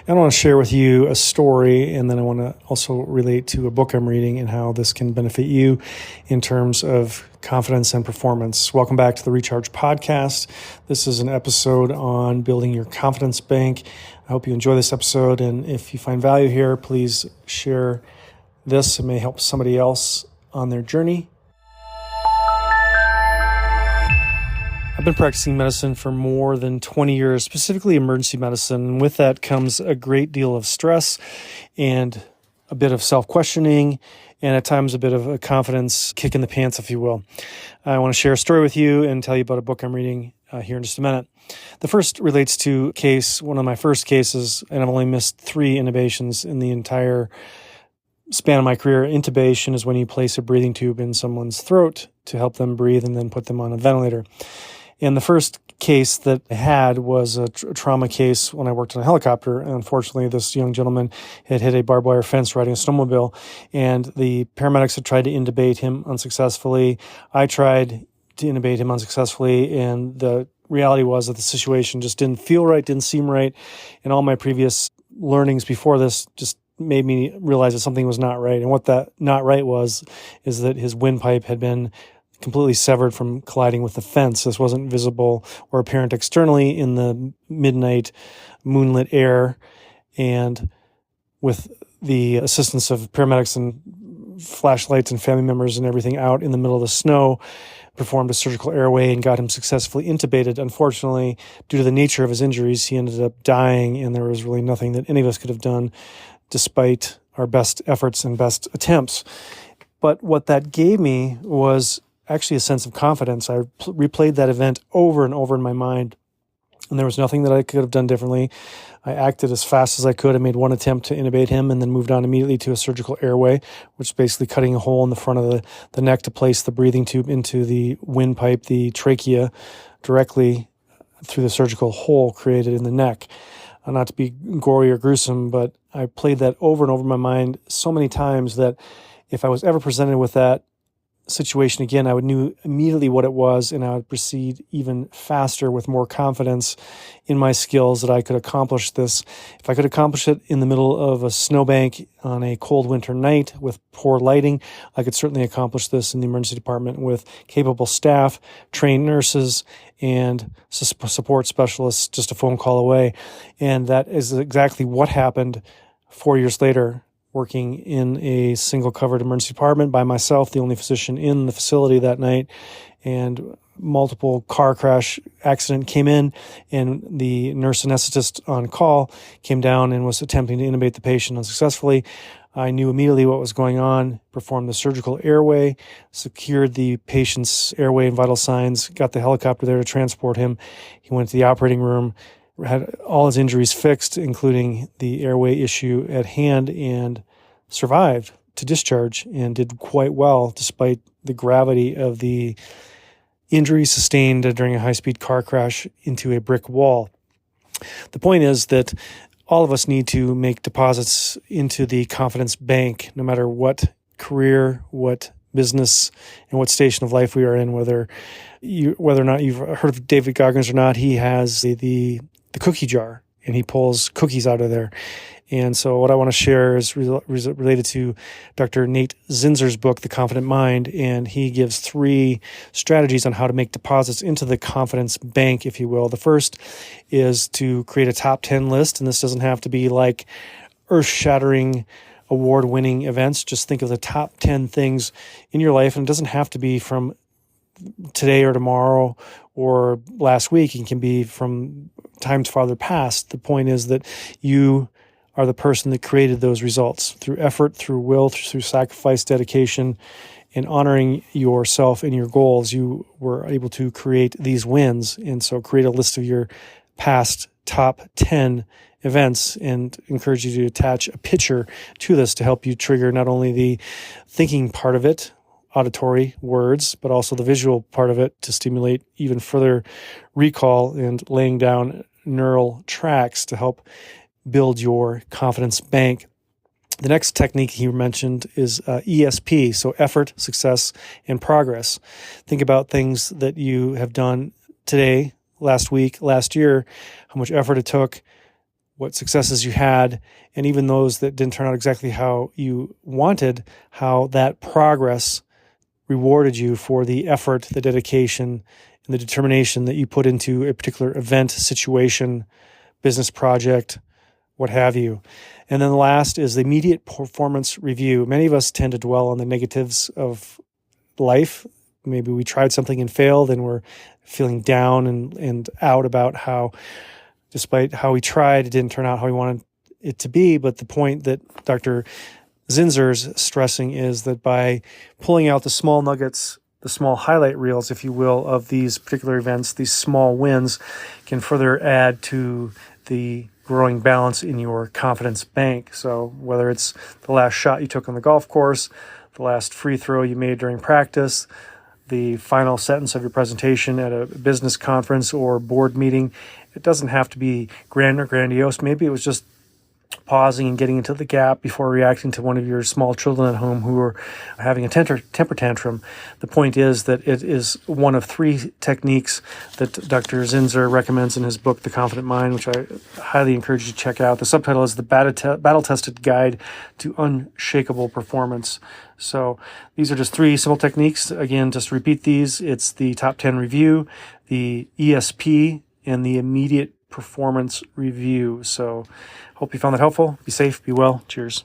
I want to share with you a story, and then I want to also relate to a book I'm reading and how this can benefit you in terms of confidence and performance. Welcome back to the Recharge Podcast. This is an episode on building your confidence bank. I hope you enjoy this episode, and if you find value here, please share this. It may help somebody else on their journey. I've been practicing medicine for more than 20 years, specifically emergency medicine. And with that comes a great deal of stress and a bit of self-questioning and at times a bit of a confidence kick in the pants, if you will. I want to share a story with you and tell you about a book I'm reading here in just a minute. The first relates to one of my first cases, and I've only missed 3 intubations in the entire span of my career. Intubation is when you place a breathing tube in someone's throat to help them breathe and then put them on a ventilator. And the first case that I had was a trauma case when I worked on a helicopter. And unfortunately, this young gentleman had hit a barbed wire fence riding a snowmobile, and the paramedics had tried to intubate him unsuccessfully. I tried to intubate him unsuccessfully, and the reality was that the situation just didn't feel right, didn't seem right. And all my previous learnings before this just made me realize that something was not right. And what that not right is that his windpipe had been completely severed from colliding with the fence. This wasn't visible or apparent externally in the midnight moonlit air. And with the assistance of paramedics and flashlights and family members and everything out in the middle of the snow, performed a surgical airway and got him successfully intubated. Unfortunately, due to the nature of his injuries, he ended up dying, and there was really nothing that any of us could have done despite our best efforts and best attempts. But what that gave me was actually a sense of confidence. I replayed that event over and over in my mind, and there was nothing that I could have done differently. I acted as fast as I could. I made one attempt to intubate him and then moved on immediately to a surgical airway, which is basically cutting a hole in the front of the neck to place the breathing tube into the windpipe, the trachea, directly through the surgical hole created in the neck. Not to be gory or gruesome, but I played that over and over in my mind so many times that if I was ever presented with that situation again, I would know immediately what it was, and I would proceed even faster with more confidence in my skills that I could accomplish this. If I could accomplish it in the middle of a snowbank on a cold winter night with poor lighting, I could certainly accomplish this in the emergency department with capable staff, trained nurses, and support specialists just a phone call away. And that is exactly what happened 4 years later, working in a single covered emergency department by myself, the only physician in the facility that night. And multiple car crash accident came in, and the nurse anesthetist on call came down and was attempting to intubate the patient unsuccessfully. I knew immediately what was going on, performed the surgical airway, secured the patient's airway and vital signs, got the helicopter there to transport him. He went to the operating room, had all his injuries fixed, including the airway issue at hand, and survived to discharge and did quite well despite the gravity of the injuries sustained during a high-speed car crash into a brick wall. The point is that all of us need to make deposits into the confidence bank, no matter what career, what business, and what station of life we are in, whether or not you've heard of David Goggins or not. He has the cookie jar, and he pulls cookies out of there. And so what I want to share is related to Dr. Nate Zinsser's book, The Confident Mind, and he gives 3 strategies on how to make deposits into the confidence bank, if you will. The first is to create a top 10 list, and this doesn't have to be like earth-shattering, award-winning events. Just think of the top 10 things in your life, and it doesn't have to be from today or tomorrow or last week. It can be from times farther past. The point is that you are the person that created those results through effort, through will, through sacrifice, dedication, and honoring yourself and your goals. You were able to create these wins. And so create a list of your past top 10 events and encourage you to attach a picture to this to help you trigger not only the thinking part of it, auditory words, but also the visual part of it to stimulate even further recall and laying down neural tracks to help build your confidence bank. The next technique he mentioned is ESP, so effort, success, and progress. Think about things that you have done today, last week, last year, how much effort it took, what successes you had, and even those that didn't turn out exactly how you wanted, how that progress rewarded you for the effort, the dedication, and the determination that you put into a particular event, situation, business project, what have you. And then the last is the immediate performance review. Many of us tend to dwell on the negatives of life. Maybe we tried something and failed, and we're feeling down and out about how, despite how we tried, it didn't turn out how we wanted it to be. But the point that Dr. Zinsser's stressing is that by pulling out the small nuggets, the small highlight reels, if you will, of these particular events, these small wins can further add to the growing balance in your confidence bank. So whether it's the last shot you took on the golf course, the last free throw you made during practice, the final sentence of your presentation at a business conference or board meeting, it doesn't have to be grand or grandiose. Maybe it was just pausing and getting into the gap before reacting to one of your small children at home who are having a temper tantrum. The point is that it is one of 3 techniques that Dr. Zinsser recommends in his book, The Confident Mind, which I highly encourage you to check out. The subtitle is The Battle-Tested Guide to Unshakable Performance. So these are just 3 simple techniques. Again, just repeat these. It's the top 10 review, the ESP, and the immediate performance review. So hope you found that helpful. Be safe, be well. Cheers.